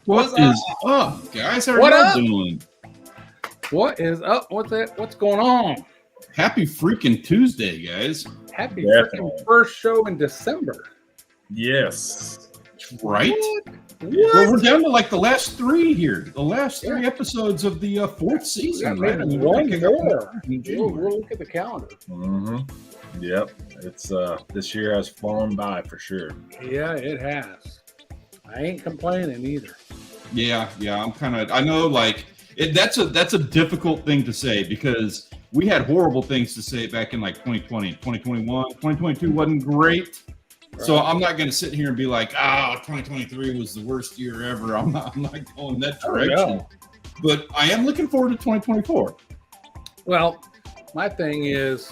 What is up, guys? How are What y'all up? doing? What is up? What's going on? Happy freaking Tuesday, guys. Happy Definitely. freaking first show in December. Yes. Right? What? Well, we're down to like the last three here. The last three episodes of the fourth season, right? I mean, we're one gonna kick off more. in January. We'll look at the calendar. Mm-hmm. Yep. It's this year has flown by for sure. Yeah, it has. I ain't complaining either. Yeah. I'm I know like that's a difficult thing to say because we had horrible things to say back in like 2020, 2021, 2022 wasn't great. So I'm not going to sit here and be like, 2023 was the worst year ever. I'm not going that direction. But I am looking forward to 2024. Well, my thing is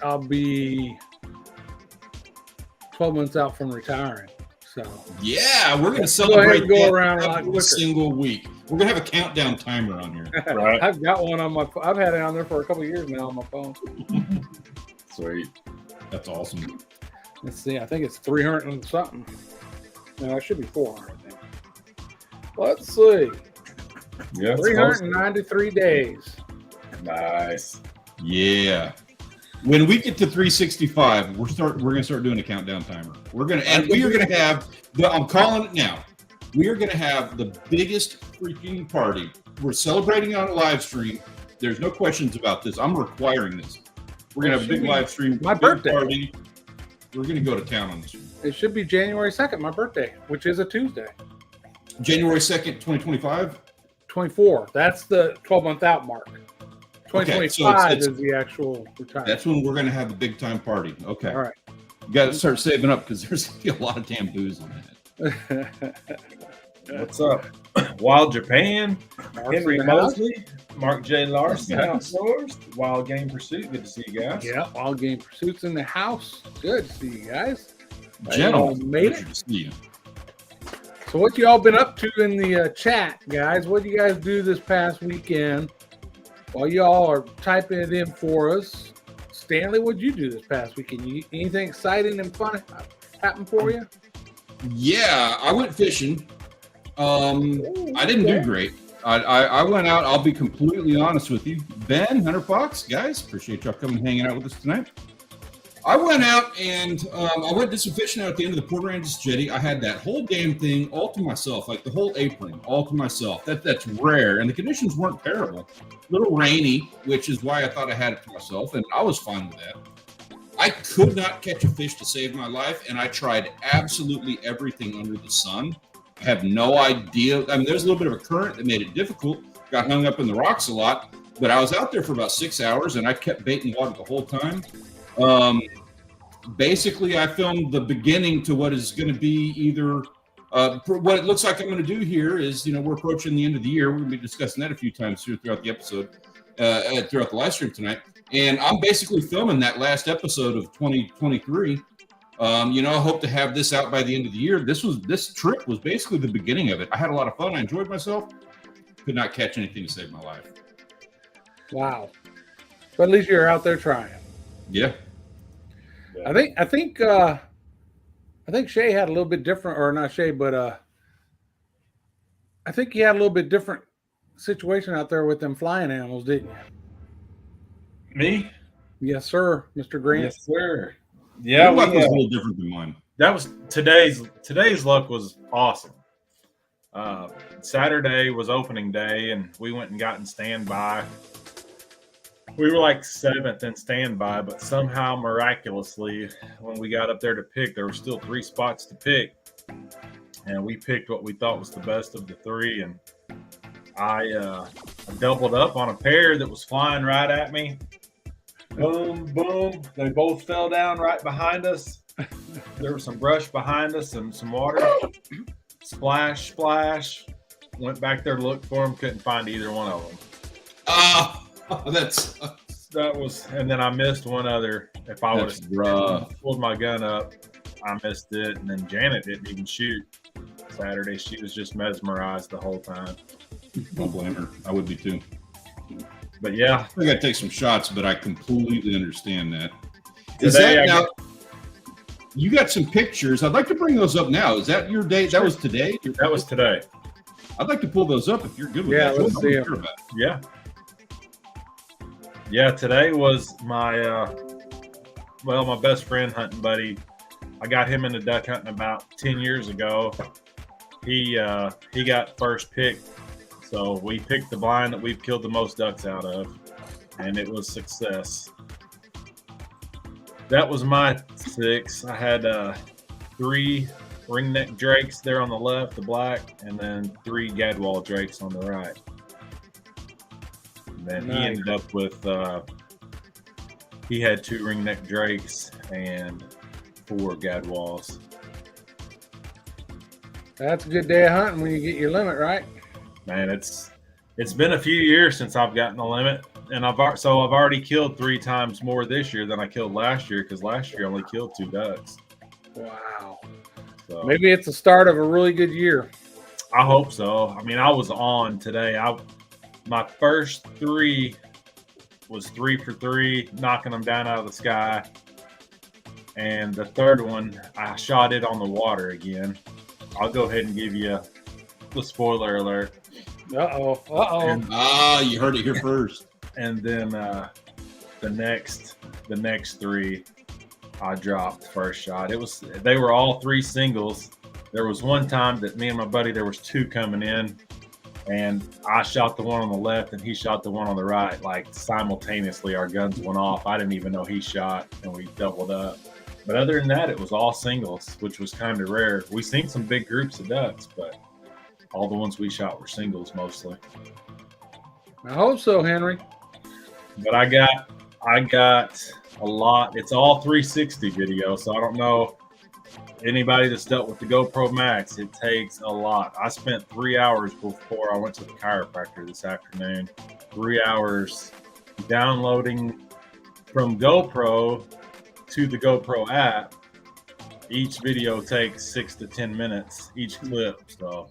I'll be 12 months out from retiring. So yeah, we're going to go celebrate ahead and go that around a lot every quicker. single week. We're going to have a countdown timer on here. Right. I've got one on my I've had it on there for a couple of years now on my phone. Sweet. That's awesome. Let's see. I think it's 300 and something. No, it should be 400. I think. Let's see. Yeah. 393 days. Nice. Yeah. When we get to 365, we're going to start doing a countdown timer. We are going to have I'm calling it now. We are going to have the biggest freaking party. We're celebrating on a live stream. There's no questions about this. I'm requiring this. We're going to have a big live stream. My big birthday. Party. We're going to go to town on this one. It should be January 2nd, my birthday, which is a Tuesday. January 2nd, 2025? 24. That's the 12-month out mark. 2025 is the actual retirement. That's when we're going to have the big time party. Okay. All right. You got to start saving up because there's going to be a lot of damn booze in that. What's up? Wild Japan, Mark's Henry in the house. Mosley, Mark J. Larson, Yeah. Outdoors, Wild Game Pursuit. Good to see you guys. Yeah, Wild Game Pursuits in the house. Good to see you guys. Gentlemen, made pleasure it. to see you. So what you all been up to in the chat, guys? What did you guys do this past weekend? While y'all are typing it in for us, Stanley, what'd you do this past weekend? Anything exciting and fun happen for you? Yeah, I went fishing. I didn't do great. I went out. I'll be completely honest with you. Ben, Hunter Fox, guys, appreciate y'all coming and hanging out with us tonight. I went out and I went to some fishing out at the end of the Port Aransas jetty. I had that whole damn thing all to myself, like the whole apron all to myself. That's rare, and the conditions weren't terrible. A little rainy, which is why I thought I had it to myself, and I was fine with that. I could not catch a fish to save my life, and I tried absolutely everything under the sun. I have no idea. I mean, there's a little bit of a current that made it difficult. Got hung up in the rocks a lot, but I was out there for about 6 hours, and I kept baiting water the whole time. Basically, I filmed the beginning to what is going to be either what it looks like I'm going to do here is, we're approaching the end of the year. We're going to be discussing that a few times here throughout the episode, throughout the live stream tonight. And I'm basically filming that last episode of 2023. I hope to have this out by the end of the year. This trip was basically the beginning of it. I had a lot of fun. I enjoyed myself. Could not catch anything to save my life. Wow. But at least you're out there trying. Yeah. I think Shay had a little bit different, or not Shay, but I think he had a little bit different situation out there with them flying animals, didn't you? Me? Yes, sir, Mr. Grant. Yes, sir. Yeah, Yeah, luck was a little different than mine. that was today's luck was awesome. Saturday was opening day, and we went and got in standby. We were like 7th in standby, but somehow miraculously, when we got up there to pick, there were still 3 spots to pick, and we picked what we thought was the best of the 3. And I doubled up on a pair that was flying right at me. Boom, boom. They both fell down right behind us. There was some brush behind us and some water. Splash, splash. Went back there to look for them. Couldn't find either one of them. That was, and then I missed one other. If I would have pulled my gun up, I missed it. And then Janet didn't even shoot Saturday. She was just mesmerized the whole time. Don't blame her. I would be too. But yeah, I got to take some shots, but I completely understand that. today You got some pictures. I'd like to bring those up now. Is that your day? That was today? That was today. I'd like to pull those up if you're good with Yeah, that. let's see 'em. Hear about it. Yeah. Yeah, today was my my best friend hunting buddy. I got him into duck hunting about 10 years ago. He got first pick. So we picked the blind that we've killed the most ducks out of, and it was success. That was my 6. I had 3 ringneck drakes there on the left, the black, and then 3 gadwall drakes on the right. And then he ended up with he had 2 ringneck drakes and 4 gadwalls. That's a good day of hunting when you get your limit, right? Man, it's been a few years since I've gotten the limit, and I've already killed 3 times more this year than I killed last year, because last year I only killed 2 ducks. Wow. So Maybe it's the start of a really good year. I hope so. I mean, I was on today. My first 3 was 3 for 3, knocking them down out of the sky, and the third one I shot it on the water again. I'll go ahead and give you the spoiler alert. You heard it here first. And then the next 3, I dropped first shot. They were all 3 singles. There was one time that me and my buddy, there was 2 coming in, and I shot the one on the left and he shot the one on the right. Like simultaneously, our guns went off. I didn't even know he shot, and we doubled up. But other than that, it was all singles, which was kind of rare. We seen some big groups of ducks, but all the ones we shot were singles mostly. I hope so, Henry. But I got a lot. It's all 360 video, so I don't know anybody that's dealt with the GoPro Max. It takes a lot. I spent 3 hours before I went to the chiropractor this afternoon. 3 hours downloading from GoPro to the GoPro app. Each video takes 6 to 10 minutes, each clip. So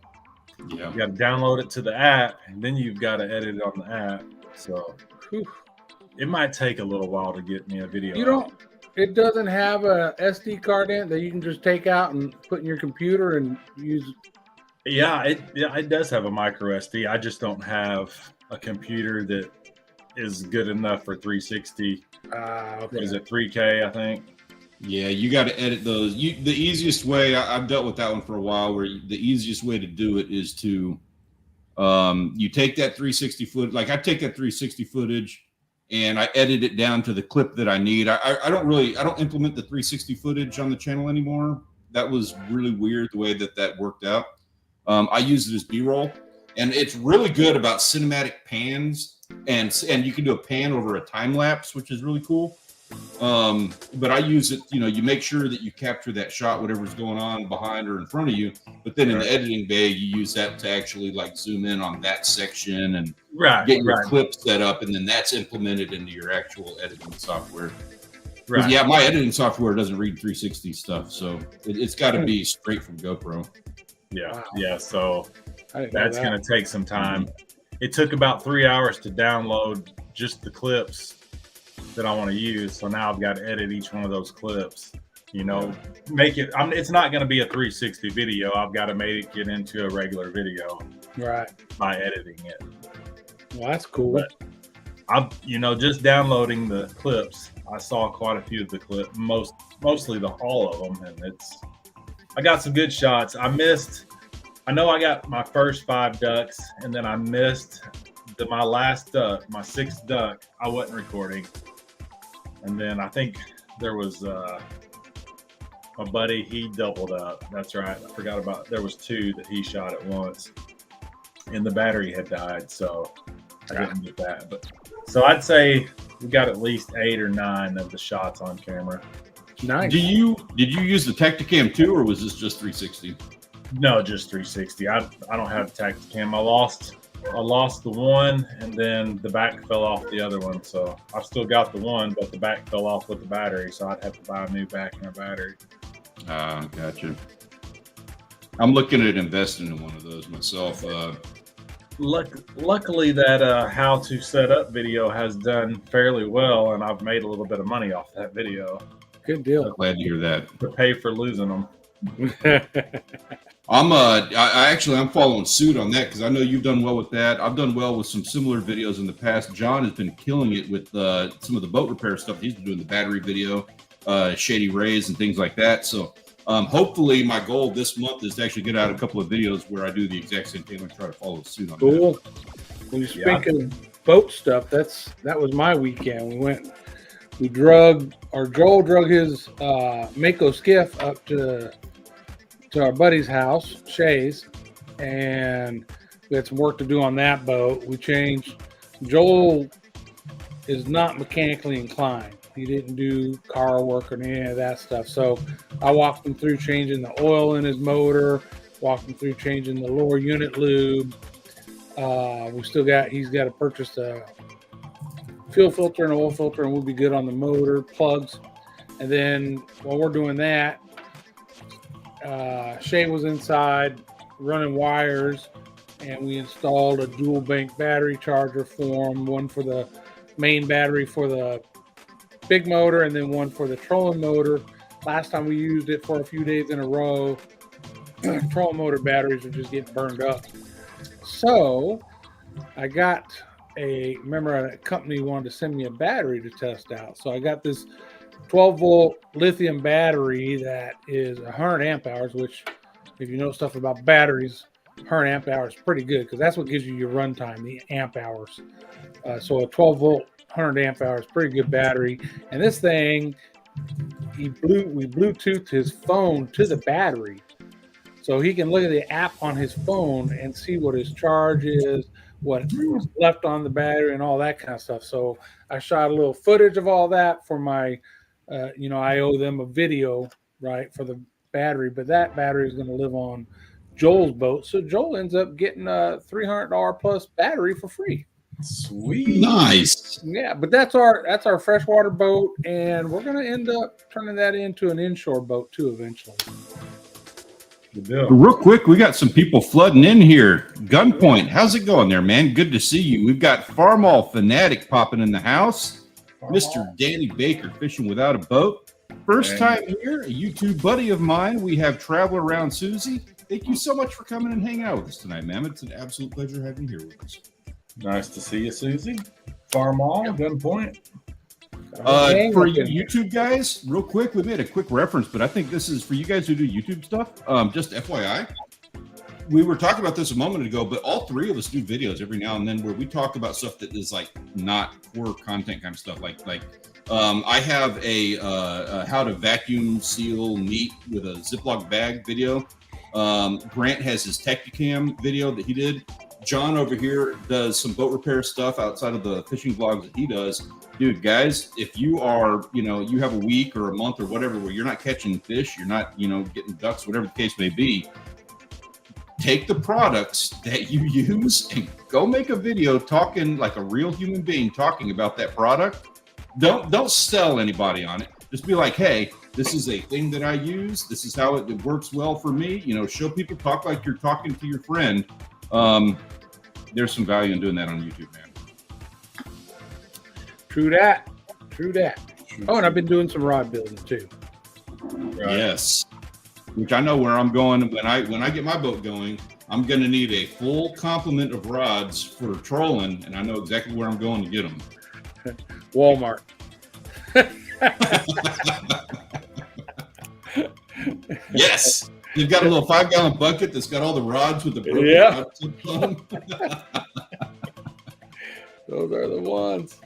Yeah. you got to download it to the app, and then you've got to edit it on the app. So it might take a little while to get me a video. It doesn't have a SD card in it that you can just take out and put in your computer and use. Yeah, it does have a micro SD. I just don't have a computer that is good enough for 360. Okay. Is it 3K, I think? Yeah, you got to edit those. The easiest way, I've dealt with that one for a while, where the easiest way to do it is to you take that 360 footage. Like I take that 360 footage and I edit it down to the clip that I need. I don't implement the 360 footage on the channel anymore. That was really weird the way that worked out. I use it as B-roll, and it's really good about cinematic pans, and you can do a pan over a time lapse, which is really cool. But I use it, you make sure that you capture that shot, whatever's going on behind or in front of you. But then in the editing bay, you use that to actually like zoom in on that section and get your clip set up, and then that's implemented into your actual editing software. Right. Yeah, my editing software doesn't read 360 stuff, so it's got to be straight from GoPro. Yeah, wow. Yeah. So that's going to take some time. It took about 3 hours to download just the clips that I want to use. So now I've got to edit each one of those clips, make it. It's not going to be a 360 video. I've got to make it into a regular video, right? By editing it. Well, that's cool. But I'm, just downloading the clips. I saw quite a few of the clips, mostly all of them, and I got some good shots. I know I got my first 5 ducks, and then I missed my last duck, my 6th duck. I wasn't recording. And then I think there was my buddy, he doubled up. That's right. I forgot there was 2 that he shot at once, and the battery had died, so I didn't get that. But so I'd say we got at least 8 or 9 of the shots on camera. Nice. Did you use the Tacticam too, or was this just 360? No, just 360. I don't have the Tacticam. I lost the one, and then the back fell off the other one. So I've still got the one, but the back fell off with the battery, so I'd have to buy a new back and a battery. Gotcha. I'm looking at investing in one of those myself. Luckily, that how to set up video has done fairly well, and I've made a little bit of money off that video. Good deal. Glad to hear that. to pay for losing them. I'm following suit on that because I know you've done well with that. I've done well with some similar videos in the past. John has been killing it with some of the boat repair stuff. He's been doing the battery video, Shady Rays and things like that. So hopefully my goal this month is to actually get out a couple of videos where I do the exact same thing and try to follow suit on Cool. that. When you speak of boat stuff, that was my weekend. Joel drug his Mako skiff up to our buddy's house, Shay's, and we had some work to do on that boat. We changed. Joel is not mechanically inclined. He didn't do car work or any of that stuff. So I walked him through changing the oil in his motor, walked him through changing the lower unit lube. He's got to purchase a fuel filter and oil filter, and we'll be good on the motor plugs. And then while we're doing that, Shay was inside running wires, and we installed a dual bank battery charger for him, one for the main battery for the big motor and then one for the trolling motor. Last time we used it for a few days in a row, trolling motor batteries were just getting burned up. So I got remember a company wanted to send me a battery to test out. So I got this 12-volt lithium battery that is 100 amp hours, which if you know stuff about batteries, 100 amp hours is pretty good because that's what gives you your runtime, the amp hours. So a 12-volt, 100 amp hours, pretty good battery. And this thing, we Bluetoothed his phone to the battery. So he can look at the app on his phone and see what his charge is, what's left on the battery and all that kind of stuff. So I shot a little footage of all that for my, I owe them a video, right, for the battery, but that battery is going to live on Joel's boat. So Joel ends up getting a $300 plus battery for free. Sweet. Nice. Yeah, but that's our freshwater boat, and we're going to end up turning that into an inshore boat too eventually. Good deal. Real quick, we got some people flooding in here. Gunpoint, how's it going there, man? Good to see you. We've got Farmall Fanatic popping in the house. Mr. Danny Baker fishing without a boat. First time here, a YouTube buddy of mine. We have Traveler Around Susie. Thank you so much for coming and hanging out with us tonight, ma'am. It's an absolute pleasure having you here with us. Nice to see you, Susie. Farmall, Gunpoint. For you YouTube guys, real quick, we made a quick reference, but I think this is for you guys who do YouTube stuff. Just FYI, we were talking about this a moment ago, but all three of us do videos every now and then where we talk about stuff that is like not core content kind of stuff. I have a how to vacuum seal meat with a Ziploc bag video. Grant has his Technicam video that he did. John over here does some boat repair stuff outside of the fishing vlogs that he does. Dude, guys, if you are, you have a week or a month or whatever where you're not catching fish, you're not, getting ducks, whatever the case may be, take the products that you use and go make a video talking like a real human being talking about that product. Don't sell anybody on it. Just be like, hey, this is a thing that I use. This is how it works well for me. Show people, talk like you're talking to your friend. There's some value in doing that on YouTube, man. True that. Oh, and I've been doing some rod building too. Right. Yes, which I know where I'm going. When I get my boat going, I'm going to need a full complement of rods for trolling, and I know exactly where I'm going to get them. Walmart. Yes. You've got a little 5-gallon bucket that's got all the rods with the broken rods on them. Those are the ones.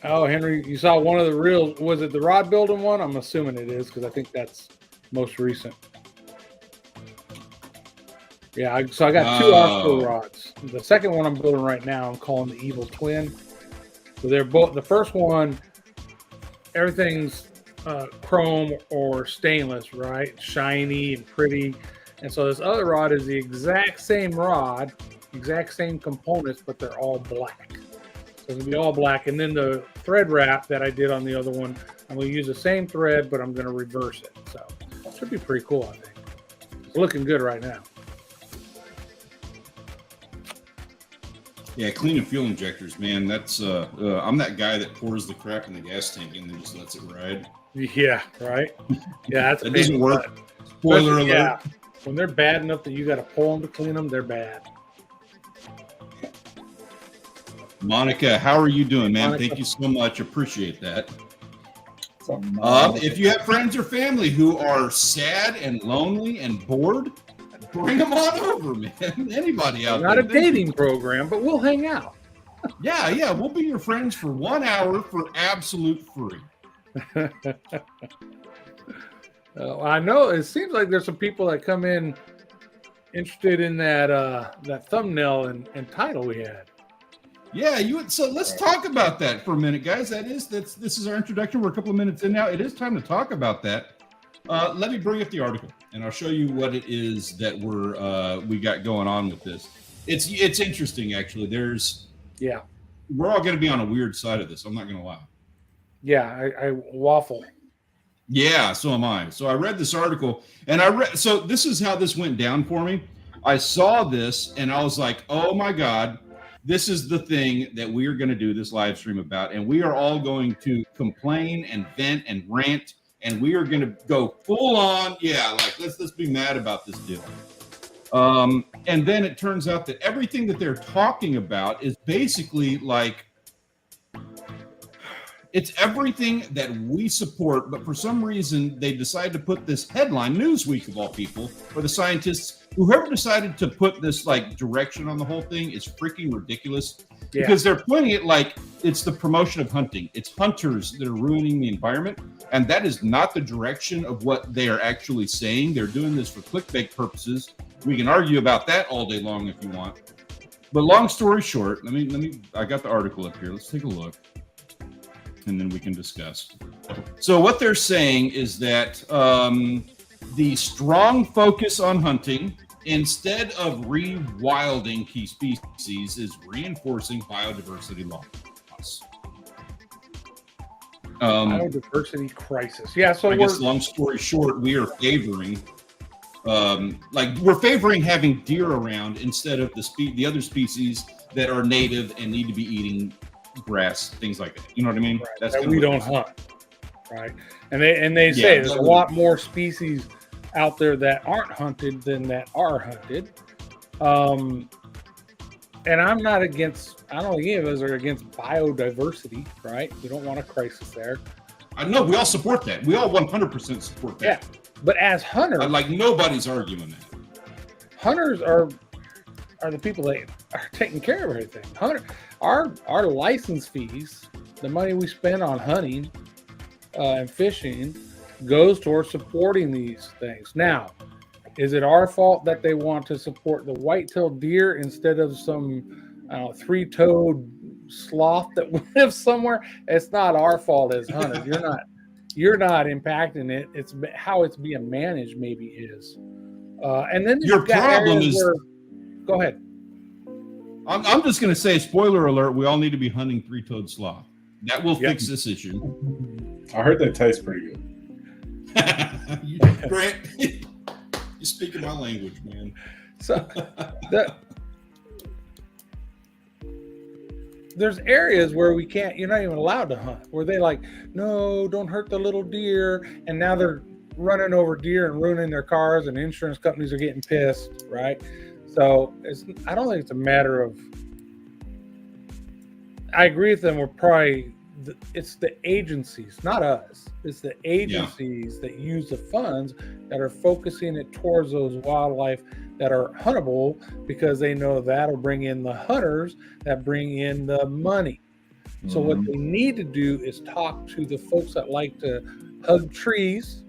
Oh, Henry, you saw one of the reels. Was it the rod building one? I'm assuming it is because I think that's most recent. Yeah, so I got 2 Osco rods. The second one I'm building right now, I'm calling the Evil Twin. So they're both, the first one, everything's chrome or stainless, right? Shiny and pretty. And so this other rod is the exact same rod, exact same components, but they're all black. So it's gonna be all black. And then the thread wrap that I did on the other one, I'm gonna use the same thread, but I'm gonna reverse it. So it should be pretty cool, I think. It's looking good right now. Yeah, cleaning fuel injectors, man. That's I'm that guy that pours the crap in the gas tank and then just lets it ride. Yeah, right. Yeah, that's That doesn't work. bad. Spoiler Especially, alert. yeah, when they're bad enough that you got to pull them to clean them, they're bad. Monica, how are you doing, man? Monica. Thank you so much. Appreciate that. Something If you have friends or family who are sad and lonely and bored, bring them on over, man. Anybody out Not there. a dating program, but we'll hang out. Yeah. We'll be your friends for 1 hour for absolute free. I know it seems like there's some people that come in interested in that thumbnail and title we had. Yeah, so let's talk about that for a minute, guys. This is our introduction. We're a couple of minutes in now. It is time to talk about that. Let me bring up the article, and I'll show you what it is that we got going on with this. It's interesting, actually. We're all going to be on a weird side of this. I'm not going to lie. Yeah, I waffle. Yeah, so am I. So I read this article, and so this is how this went down for me. I saw this, and I was like, oh my God. This is the thing that we are going to do this live stream about, and we are all going to complain and vent and rant, and we are going to go full on. Yeah, like let's be mad about this deal. And then it turns out that everything that they're talking about is basically like it's everything that we support, but for some reason they decided to put this headline, Newsweek of all people, or the scientists, whoever decided to put this like direction on the whole thing is freaking ridiculous because they're putting it like it's the promotion of hunting. It's hunters that are ruining the environment, and that is not the direction of what they are actually saying. They're doing this for clickbait purposes. We can argue about that all day long if you want. But long story short, let me I got the article up here. Let's take a look. And then we can discuss. So what they're saying is that the strong focus on hunting instead of rewilding key species is reinforcing biodiversity loss. Biodiversity crisis. Yeah, so I guess long story short, we are favoring we're favoring having deer around instead of the other species that are native and need to be eating grass, things like that. You know what I mean? Right. That's that we don't hunt, right? And they say there's a lot more species out there that aren't hunted than that are hunted. And I'm not against. I don't think any of us are against biodiversity, right? We don't want a crisis there. I know we all support that. We all 100% support that. Yeah, but as hunters, like nobody's arguing that. Hunters are the people that are taking care of everything. Our license fees, the money we spend on hunting and fishing, goes towards supporting these things. Now, is it our fault that they want to support the white-tailed deer instead of some three-toed sloth that lives somewhere? It's not our fault as hunters. You're not impacting it. It's how it's being managed. Maybe is. And then your problem is. Go ahead. I'm just going to say, spoiler alert, we all need to be hunting three-toed sloth. That will fix this issue. I heard they taste pretty good. Grant, you're speaking my language, man. So there's areas where we can't, you're not even allowed to hunt, where they like, no, don't hurt the little deer. And now they're running over deer and ruining their cars, and insurance companies are getting pissed, right? So I don't think it's a matter of. I agree with them. It's the agencies, not us. It's the agencies that use the funds that are focusing it towards those wildlife that are huntable because they know that'll bring in the hunters that bring in the money. So what they need to do is talk to the folks that like to hug trees,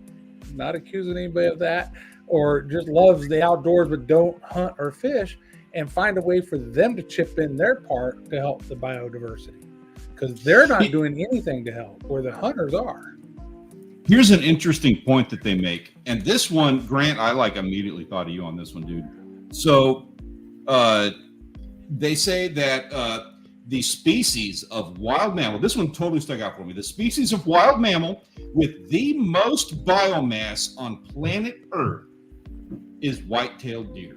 not accusing anybody of that, or just loves the outdoors but don't hunt or fish, and find a way for them to chip in their part to help the biodiversity, because they're not doing anything to help where the hunters are. Here's an interesting point that they make, and this one, Grant, I immediately thought of you on this one, dude. So they say that the species of wild mammal, this one totally stuck out for me, the species of wild mammal with the most biomass on planet Earth is white-tailed deer.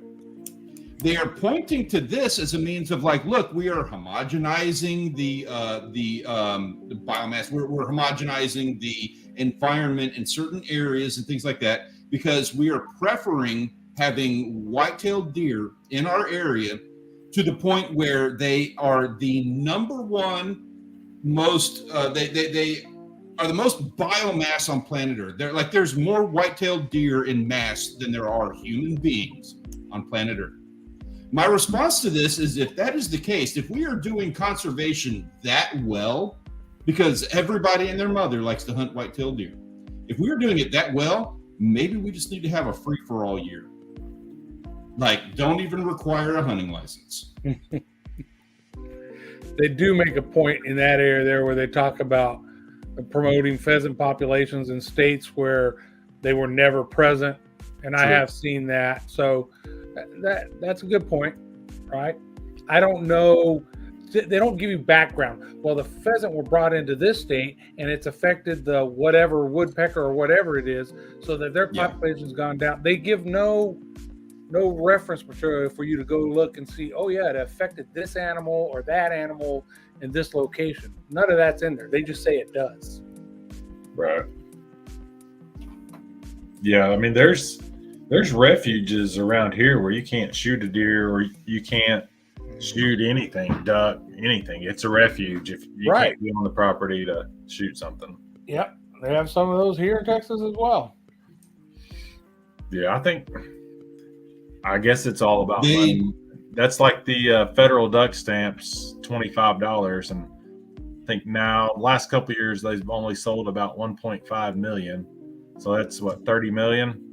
they are pointing to this as a means of like, look, we are homogenizing the biomass. We're homogenizing the environment in certain areas and things like that because we are preferring having white-tailed deer in our area to the point where they are the number one most they are the most biomass on planet Earth. They're like there's more white-tailed deer in mass than there are human beings on planet Earth. My response to this is if that is the case, if we are doing conservation that well, because everybody and their mother likes to hunt white-tailed deer, if we are doing it that well, maybe we just need to have a free-for-all year. Like, don't even require a hunting license. They do make a point in that area there where they talk about promoting pheasant populations in states where they were never present. And I have seen that. So that's a good point, right? I don't know. They don't give you background. Well, the pheasant were brought into this state and it's affected the whatever woodpecker or whatever it is so that their population's gone down. They give no reference material for you to go look and see, oh yeah, it affected this animal or that animal in this location. None of that's in there. They just say it does. Right. Yeah, I mean there's refuges around here where you can't shoot a deer or you can't shoot anything, duck, anything. It's a refuge if you can't be on the property to shoot something. Yep. They have some of those here in Texas as well. Yeah, I guess it's all about money. That's like the federal duck stamps, $25. And I think now, last couple of years, they've only sold about 1.5 million. So that's what, $30 million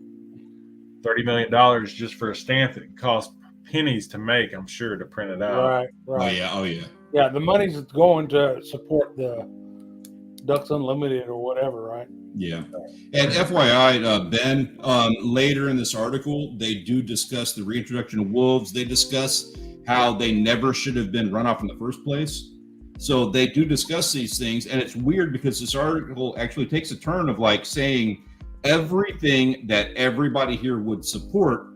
just for a stamp that costs pennies to make, I'm sure, to print it out. Right. Oh yeah. Yeah, the money's going to support the Ducks Unlimited or whatever, right? Yeah. And FYI, Ben, later in this article, they do discuss the reintroduction of wolves. They discuss how they never should have been run off in the first place. So they do discuss these things. And it's weird because this article actually takes a turn of like saying everything that everybody here would support.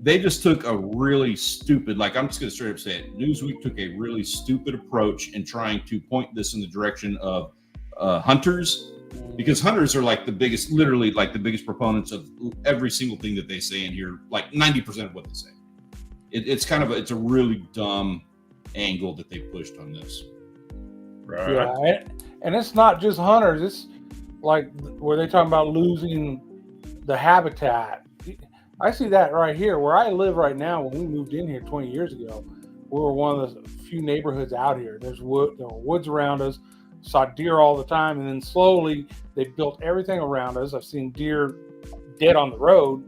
They just took a really stupid, like I'm just going to straight up say it, Newsweek took a really stupid approach in trying to point this in the direction of hunters, because hunters are like the biggest, literally like the biggest proponents of every single thing that they say in here, like 90% of what they say. It's a really dumb angle that they pushed on this. Right. Yeah, and it's not just hunters. It's like where they talking about losing the habitat. I see that right here where I live right now. When we moved in here 20 years ago, we were one of the few neighborhoods out here. There were woods around us, saw deer all the time, and then slowly they built everything around us. I've seen deer dead on the road.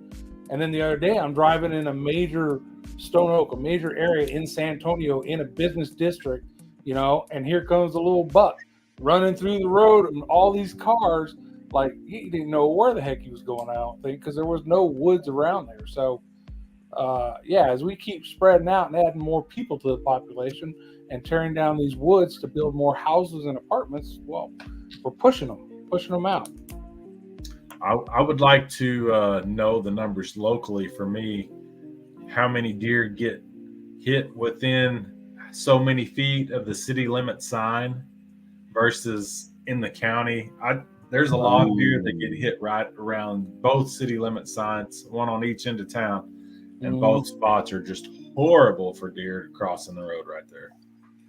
And then the other day I'm driving in a major stone oak, a major area in San Antonio in a business district, and here comes a little buck running through the road and all these cars. Like, he didn't know where the heck he was going, I don't think, because there was no woods around there. So, as we keep spreading out and adding more people to the population and tearing down these woods to build more houses and apartments, well, we're pushing them out. I would like to know the numbers locally for me, how many deer get hit within so many feet of the city limit sign versus in the county. There's a lot of deer that get hit right around both city limit signs, one on each end of town, and both spots are just horrible for deer crossing the road right there.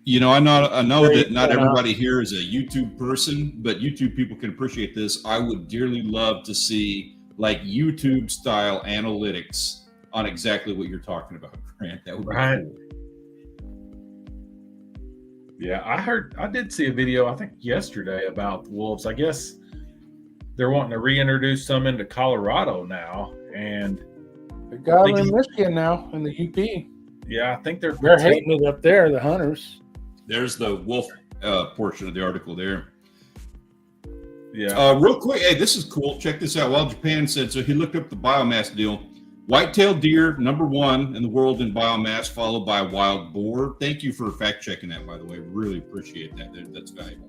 I know that not everybody here is a YouTube person, but YouTube people can appreciate this. I would dearly love to see like YouTube style analytics on exactly what you're talking about, Grant. That would be cool. Yeah, I did see a video, I think yesterday, about wolves. I guess they're wanting to reintroduce some into Colorado now, and they got them in Michigan now in the UP. Yeah, I think they're hating it up there, the hunters. There's the wolf portion of the article there. Yeah. Real quick, hey, this is cool. Check this out. Wild Japan said, so he looked up the biomass deal. White-tailed deer, number one in the world in biomass, followed by wild boar. Thank you for fact-checking that, by the way. Really appreciate that. That's valuable.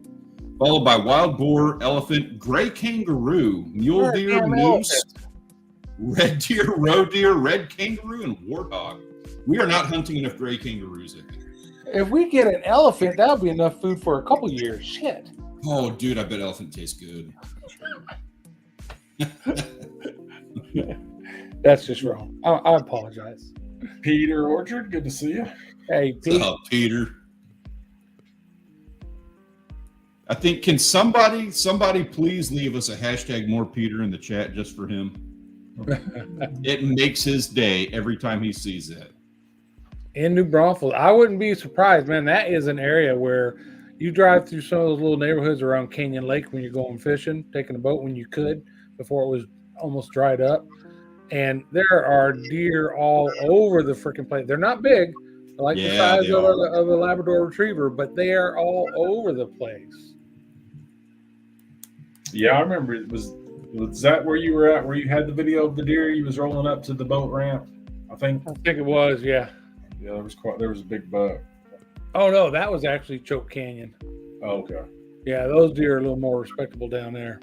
Followed by wild boar, elephant, gray kangaroo, mule deer, moose, red deer, roe deer, red kangaroo, and warthog. We are not hunting enough gray kangaroos, I think. If we get an elephant, that'll be enough food for a couple years. Shit. Oh, dude, I bet elephant tastes good. That's just wrong. I apologize. Peter Orchard, good to see you. Hey, Pete. What's up, Peter? I think, can somebody please leave us a hashtag more Peter in the chat just for him? It makes his day every time he sees that. In New Braunfels, I wouldn't be surprised, man. That is an area where you drive through some of those little neighborhoods around Canyon Lake when you're going fishing, taking a boat when you could, before it was almost dried up. And there are deer all over the freaking place. They're not big, like the size of a Labrador Retriever, but they are all over the place. Yeah, I remember it was that where you were at, where you had the video of the deer? You was rolling up to the boat ramp, I think. I think it was, yeah. Yeah, there was a big buck. Oh no, that was actually Choke Canyon. Oh, okay. Yeah, those deer are a little more respectable down there.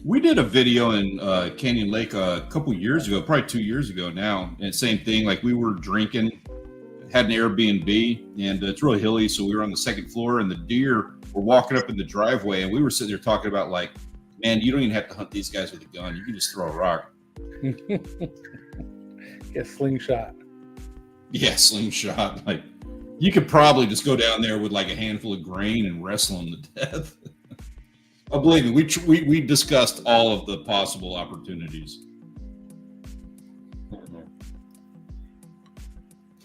We did a video in Canyon Lake a couple years ago, probably 2 years ago now, and same thing. Like we were drinking, had an Airbnb, and it's really hilly, so we were on the second floor, and the deer were walking up in the driveway, and we were sitting there talking about like, man, you don't even have to hunt these guys with a gun; you can just throw a rock. Get slingshot. Yeah, slingshot. Like you could probably just go down there with like a handful of grain and wrestle them to death. Oh, believe me, we discussed all of the possible opportunities.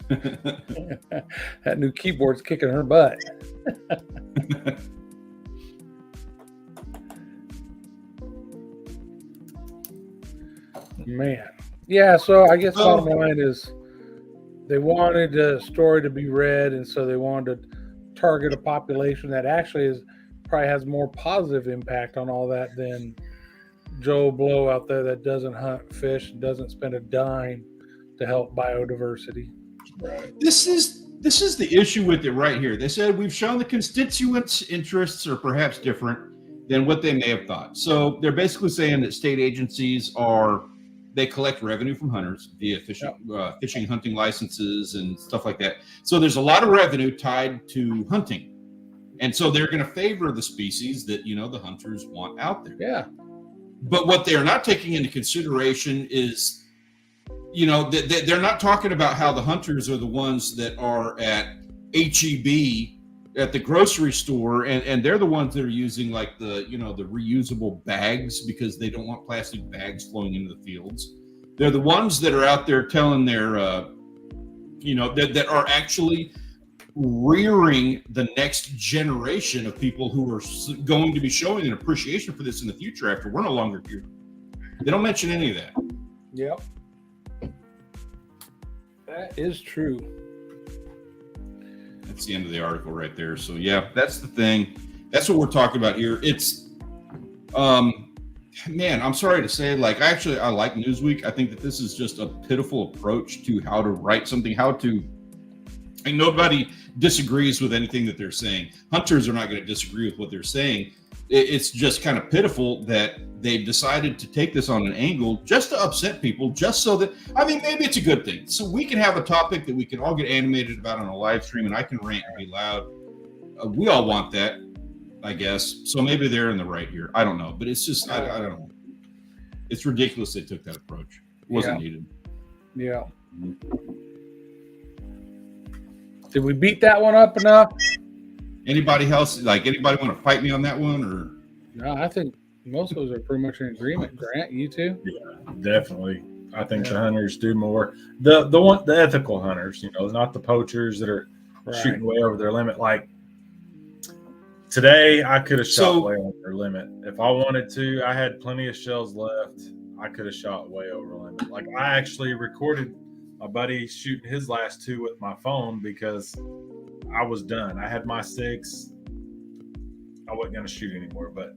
That new keyboard's kicking her butt. Man. Yeah, so I guess bottom line is they wanted the story to be read, and so they wanted to target a population that actually probably has more positive impact on all that than Joe Blow out there that doesn't hunt, fish, doesn't spend a dime to help biodiversity. Right. This is the issue with it right here. They said we've shown the constituents' interests are perhaps different than what they may have thought. So they're basically saying that state agencies they collect revenue from hunters via fishing, hunting licenses and stuff like that. So there's a lot of revenue tied to hunting. And so they're going to favor the species that, the hunters want out there. Yeah. But what they're not taking into consideration is, they're not talking about how the hunters are the ones that are at HEB at the grocery store, and they're the ones that are using like the reusable bags because they don't want plastic bags flowing into the fields. They're the ones that are out there telling their that are actually rearing the next generation of people who are going to be showing an appreciation for this in the future after we're no longer here. They don't mention any of that. Yep. That is true. That's the end of the article right there. So yeah, that's the thing. That's what we're talking about here. It's, man, I'm sorry to say, like, actually, I like Newsweek. I think that this is just a pitiful approach to how to write something, and nobody disagrees with anything that they're saying. Hunters are not going to disagree with what they're saying. It's just kind of pitiful that they decided to take this on an angle just to upset people, just so that, maybe it's a good thing. So we can have a topic that we can all get animated about on a live stream, and I can rant and be loud. We all want that, I guess. So maybe they're in the right here. I don't know. But it's just, I don't know. It's ridiculous they took that approach. It wasn't needed. Yeah. Did we beat that one up enough? Anybody else, anybody want to fight me on that one? Or no, I think most of us are pretty much in agreement. Grant, you too? Yeah, definitely. I think the hunters do more. The ethical hunters, not the poachers that are shooting way over their limit. Like today, I could have shot way over their limit. If I wanted to, I had plenty of shells left. I could have shot way over limit. Like I actually recorded my buddy shooting his last two with my phone because I was done. I had my 6. I wasn't going to shoot anymore. But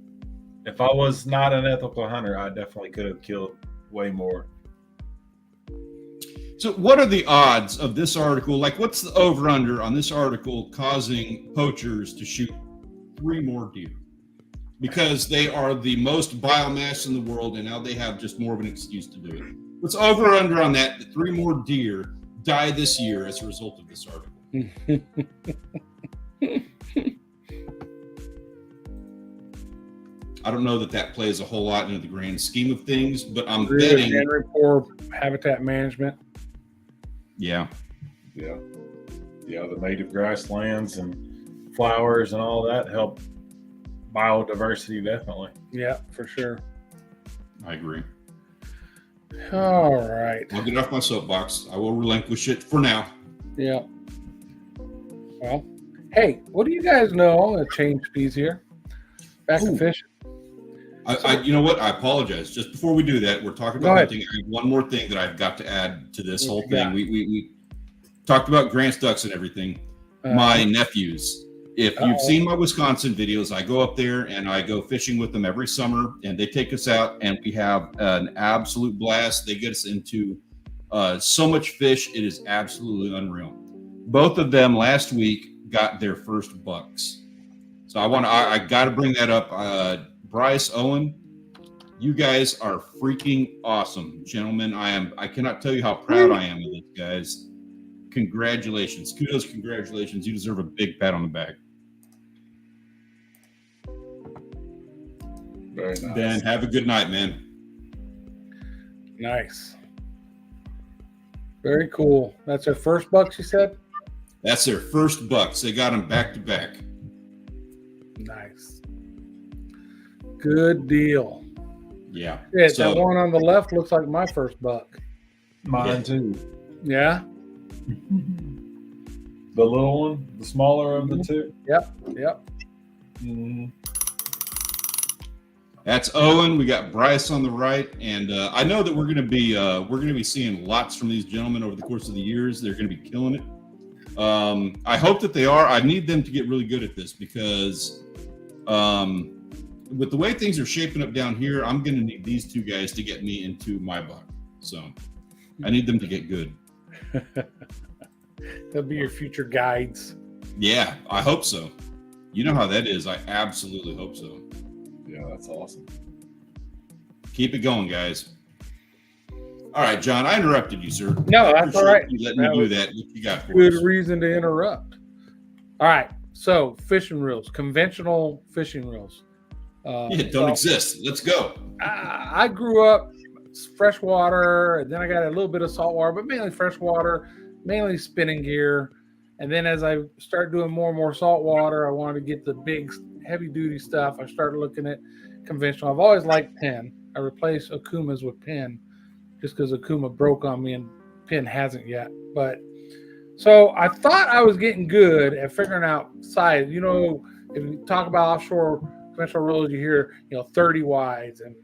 if I was not an ethical hunter, I definitely could have killed way more. So what are the odds of this article? Like, what's the over-under on this article causing poachers to shoot 3 more deer? Because they are the most biomass in the world, and now they have just more of an excuse to do it. What's over-under on that? 3 more deer die this year as a result of this article. I don't know that plays a whole lot into the grand scheme of things, but I'm betting. For habitat management. Yeah. The native grasslands and flowers and all that help biodiversity, definitely. Yeah, for sure. I agree. All right. I'll get off my soapbox. I will relinquish it for now. Yeah. Well, hey, what do you guys know? I'm going to change speeds here. Back to fishing. You know what? I apologize. Just before we do that, we're talking about hunting. I have one more thing that I've got to add to this whole thing. We talked about Grant's ducks and everything. My nephews. If you've seen my Wisconsin videos, I go up there and I go fishing with them every summer, and they take us out, and we have an absolute blast. They get us into so much fish. It is absolutely unreal. Both of them last week got their first bucks. So I got to bring that up. Bryce, Owen, you guys are freaking awesome, gentlemen. I cannot tell you how proud I am of this, guys. Congratulations. Kudos, congratulations. You deserve a big pat on the back. Very nice. Ben, have a good night, man. Nice. Very cool. That's their first bucks, you said? That's their first bucks. They got them back to back. Nice. Good deal. Yeah. Yeah, that one on the left looks like my first buck. Mine too. Yeah? The little one, the smaller of the two. Yep. Mm-hmm. That's Owen. We got Bryce on the right, and I know that we're going to be seeing lots from these gentlemen over the course of the years. They're going to be killing it. I hope that they are. I need them to get really good at this because with the way things are shaping up down here, I'm going to need these two guys to get me into my buck. So I need them to get good. They'll be your future guides. Yeah, I hope so. You know how that is. I absolutely hope so. Yeah, that's awesome. Keep it going, guys. All right, John, I interrupted you, sir. No, that's all right. You let me do that. What you got for Good us? reason to interrupt. All right, so fishing reels, conventional fishing reels. Don't exist. Let's go. I grew up freshwater, and then I got a little bit of saltwater, but mainly freshwater, mainly spinning gear. And then as I started doing more and more saltwater, I wanted to get the big, heavy-duty stuff. I started looking at conventional. I've always liked Penn. I replaced Akumas with Penn just because Akuma broke on me and Penn hasn't yet. But so I thought I was getting good at figuring out size. You know, if you talk about offshore conventional reels, you hear, 30 wides and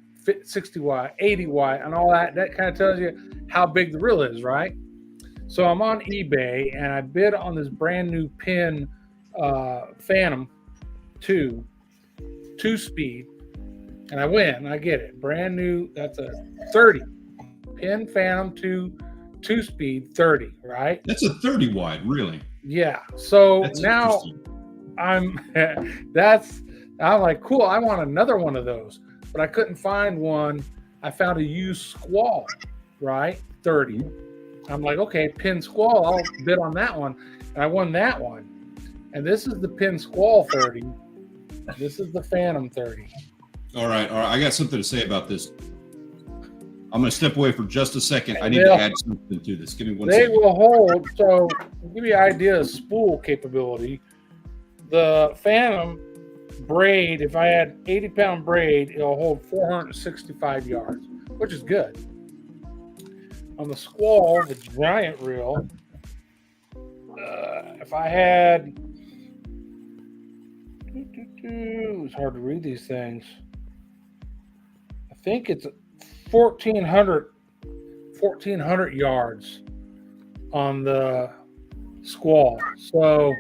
60 wide, 80 wide, and all that. That kind of tells you how big the reel is, right? So I'm on eBay and I bid on this brand new Penn Phantom 2-speed, and I win. I get it. Brand new. That's a 30 Penn Phantom 2-speed 30, right? That's a 30 wide, really. Yeah. So That's now I'm like, cool. I want another one of those, but I couldn't find one. I found a used Squall, right? 30. I'm like, okay, Penn Squall. I'll bid on that one, and I won that one. And this is the Penn Squall 30. This is the Phantom 30. All right. I got something to say about this. I'm going to step away for just a second. I need to add something to this. Give me one second. They will hold. So, to give you an idea of spool capability, the Phantom braid, if I had 80-pound braid, it'll hold 465 yards, which is good. On the Squall, the giant reel, if I had, it's hard to read these things. I think it's 1,400 yards on the Squall. So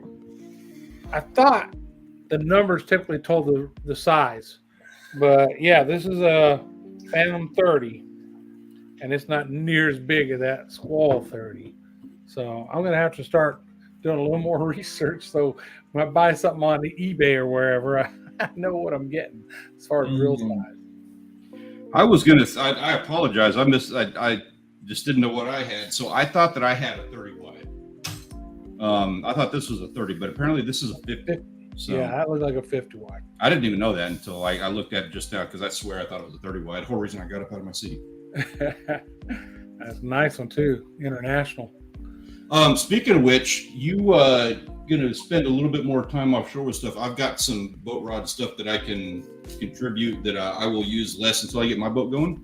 I thought the numbers typically told the size, but yeah, this is a Phantom 30. And it's not near as big as that Squall 30. So I'm going to have to start doing a little more research. So when I buy something on the eBay or wherever, I know what I'm getting as far as reel size. I was going to, I apologize. I just didn't know what I had. So I thought that I had a 30 wide. I thought this was a 30, but apparently this is a 50. So Yeah, that was like a 50 wide. I didn't even know that until I looked at it just now, because I swear I thought it was a 30 wide. The whole reason I got up out of my seat. That's a nice one too. International. Speaking of which, you gonna spend a little bit more time offshore with stuff. I've got some boat rod stuff that I can contribute that I will use less until I get my boat going.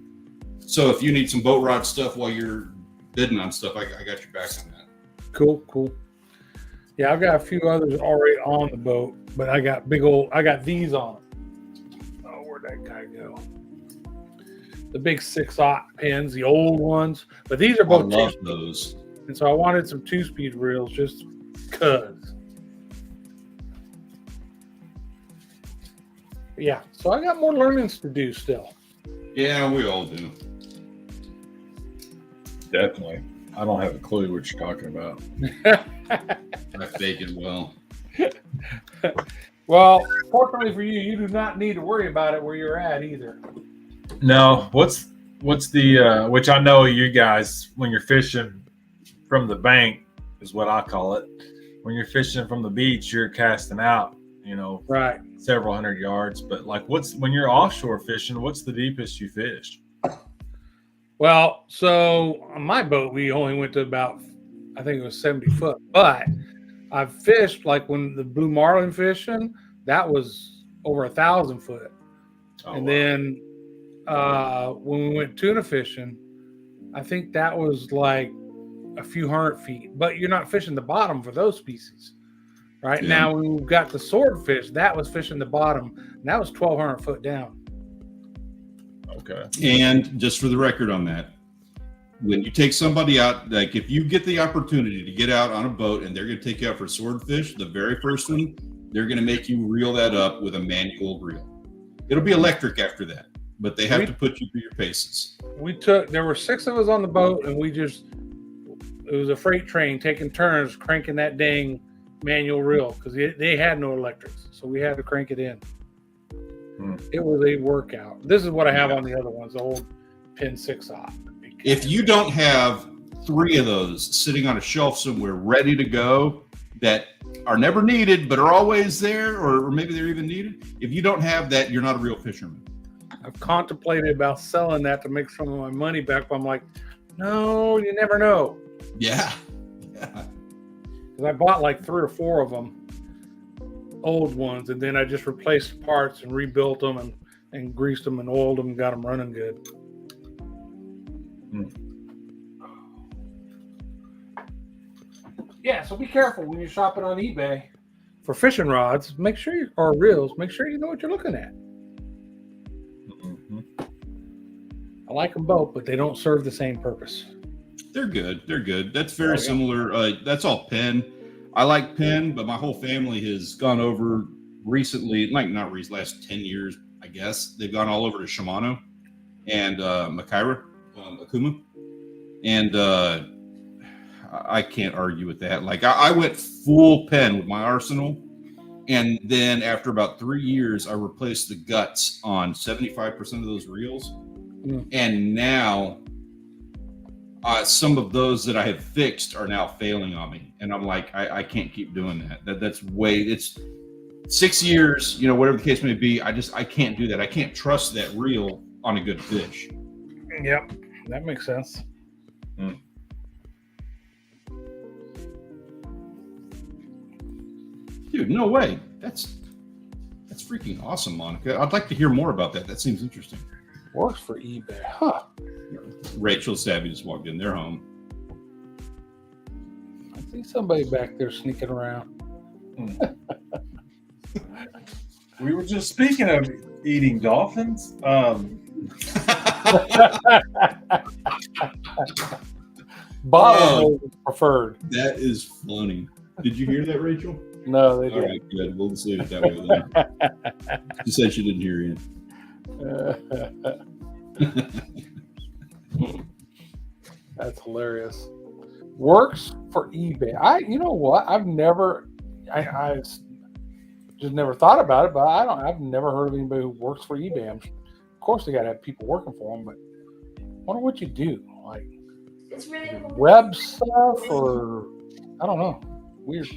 So if you need some boat rod stuff while you're bidding on stuff, I got your back on that. Cool. Yeah, I've got a few others already on the boat, but I got these on. Oh, where'd that guy go? The big 6/0 pins, the old ones. But these are I both love 2-speed. those. And so I wanted some 2-speed reels just because. Yeah, so I got more learnings to do still. Yeah, we all do. Definitely. I don't have a clue what you're talking about. I fake it well. Well, fortunately for you, you do not need to worry about it where you're at either. No, what's the which I know you guys, when you're fishing from the bank is what I call it. When you're fishing from the beach, you're casting out, Right. several hundred yards. But like, when you're offshore fishing, what's the deepest you fished? Well, so on my boat, we only went to about, I think it was 70 foot. But I've fished, like when the blue marlin fishing, that was over 1,000 foot. Oh, And wow. then when we went tuna fishing, I think that was like a few hundred feet. But you're not fishing the bottom for those species. Right Yeah. now, when we got the swordfish, that was fishing the bottom, and that was 1,200 foot down. Okay. And just for the record on that, when you take somebody out, like if you get the opportunity to get out on a boat and they're going to take you out for swordfish, the very first one, they're going to make you reel that up with a manual reel. It'll be electric after that, but they have to put you through your paces. There were 6 of us on the boat, and it was a freight train taking turns cranking that dang manual reel because they had no electrics, so we had to crank it in. It was a workout. This is what I have on the other ones, the old pin 6/0. If you don't have 3 of those sitting on a shelf somewhere ready to go that are never needed but are always there, or maybe they're even needed, if you don't have that, you're not a real fisherman. I've contemplated about selling that to make some of my money back, but I'm like, no, you never know. Yeah. Because I bought like 3 or 4 of them, old ones, and then I just replaced parts and rebuilt them and greased them and oiled them and got them running good. Yeah, so be careful when you're shopping on eBay for fishing rods. Or reels. Make sure you know what you're looking at. I like them both, but they don't serve the same purpose. They're good. That's very similar. That's all Penn. I like Penn, but my whole family has gone over recently, last 10 years, I guess. They've gone all over to Shimano and Akuma. And I can't argue with that. Like I went full Penn with my Arsenal. And then after about 3 years, I replaced the guts on 75% of those reels. And now some of those that I have fixed are now failing on me. And I'm like, I can't keep doing that. It's 6 years, whatever the case may be. I can't do that. I can't trust that reel on a good fish. Yep, that makes sense. Dude, no way. That's freaking awesome, Monica. I'd like to hear more about that. That seems interesting. Works for eBay, huh? Rachel Savvy just walked in. They're home. I see somebody back there sneaking around. We were just speaking of eating dolphins. Bottle is preferred. That is funny. Did you hear that, Rachel? No, they All didn't. right, good. We'll just leave it that way then. She said she didn't hear you. That's hilarious. Works for eBay. You know what? I just never thought about it, but I've never heard of anybody who works for eBay. Of course, they got to have people working for them, but I wonder what you do. Like, web stuff or I don't know. Weird.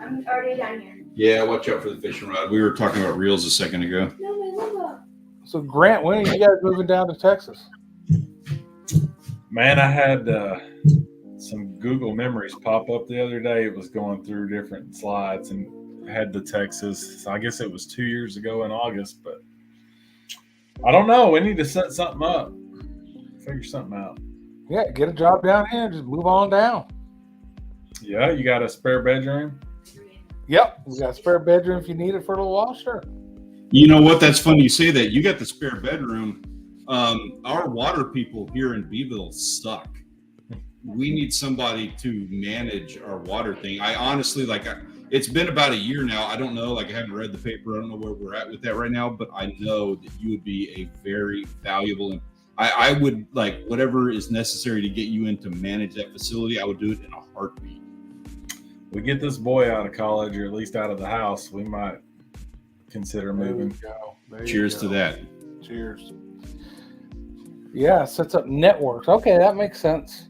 I'm already down here. Yeah, watch out for the fishing rod. We were talking about reels a second ago. So Grant, when are you guys moving down to Texas? Man, I had some Google memories pop up the other day. It was going through different slides and had to Texas. So I guess it was 2 years ago in August, but I don't know. We need to set something up, figure something out. Yeah, get a job down here. Just move on down. Yeah, you got a spare bedroom? Yep, we got a spare bedroom if you need it for a little while. Sure. You know what? That's funny you say that. You got the spare bedroom. Our water people here in Beeville suck. We need somebody to manage our water thing. I honestly, it's been about a year now. I don't know. I haven't read the paper. I don't know where we're at with that right now, but I know that you would be a very valuable, and I would whatever is necessary to get you in to manage that facility. I would do it in a heartbeat. We get this boy out of college, or at least out of the house, we might consider moving. Cheers to that. Cheers. Yeah, sets up networks. Okay, that makes sense.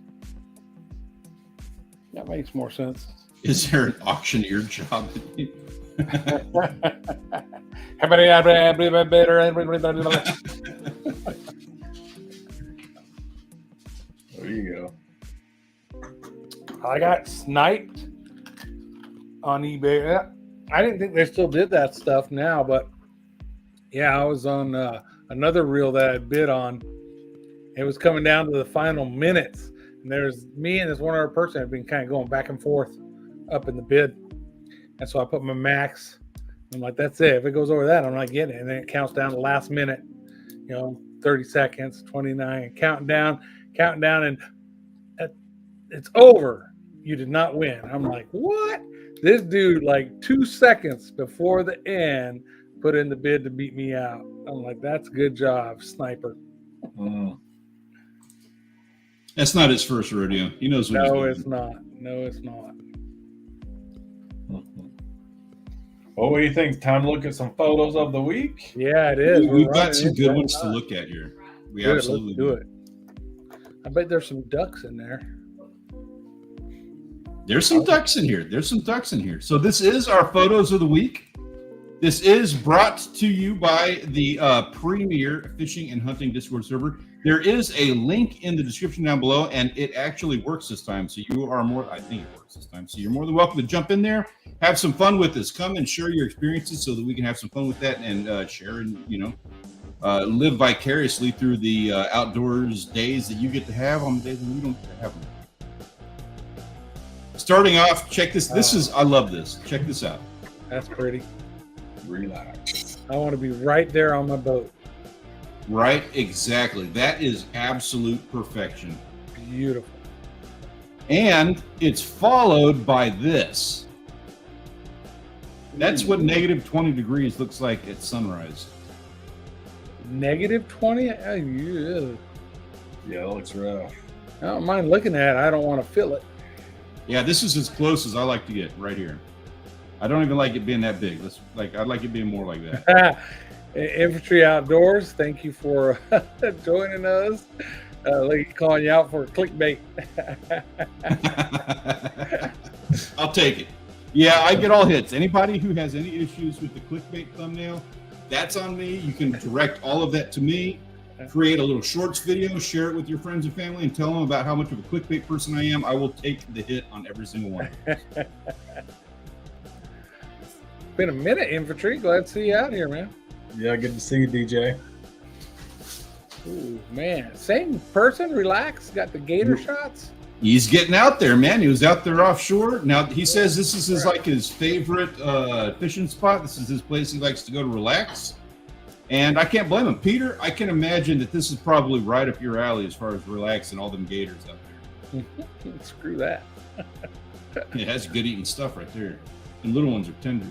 That makes more sense. Is there an auctioneer job? There you go. I got sniped on eBay. I didn't think they still did that stuff now, but yeah, I was on another reel that I bid on. It was coming down to the final minutes, and there's me and this one other person had been kind of going back and forth up in the bid, and so I put my max. I'm like, that's it. If it goes over that, I'm not getting it. And then it counts down to the last minute, 30 seconds, 29, counting down, and it's over. You did not win. I'm like, what? This dude, 2 seconds before the end, put in the bid to beat me out. I'm like, that's a good job, sniper. That's not his first rodeo. He knows what he's doing. No, it's not. Well, what do you think? Time to look at some photos of the week? Yeah, it is. We've got some good ones to look at here. We absolutely do it. I bet there's some ducks in there. There's some ducks in here. So this is our photos of the week. This is brought to you by the premier fishing and hunting Discord server. There is a link in the description down below, and it actually works this time. So I think it works this time. So you're more than welcome to jump in there, have some fun with us. Come and share your experiences so that we can have some fun with that and share and, live vicariously through the outdoors days that you get to have on the days when you don't get to have them. Starting off, check this. I love this. Check this out. That's pretty. Relax. I want to be right there on my boat. Right, exactly. That is absolute perfection. Beautiful. And it's followed by this. That's what negative 20 degrees looks like at sunrise. Negative 20? Yeah, it looks rough. I don't mind looking at it. I don't want to feel it. Yeah, this is as close as I like to get right here. I don't even like it being that big. I'd like it being more like that. Infantry Outdoors, thank you for joining us. Calling you out for clickbait. I'll take it. Yeah, I get all hits. Anybody who has any issues with the clickbait thumbnail, that's on me. You can direct all of that to me. Create a little shorts video, share it with your friends and family, and tell them about how much of a clickbait person I am. I will take the hit on every single one. Been a minute, Infantry. Glad to see you out here, man. Yeah, good to see you, DJ. Ooh, man. Same person, relax. Got the gator shots. He's getting out there, man. He was out there offshore. Now, he says this is his favorite fishing spot. This is his place he likes to go to relax. And I can't blame him. Peter, I can imagine that this is probably right up your alley as far as relaxing all them gators out there. Screw that. Yeah, that's good eating stuff right there. And little ones are tender.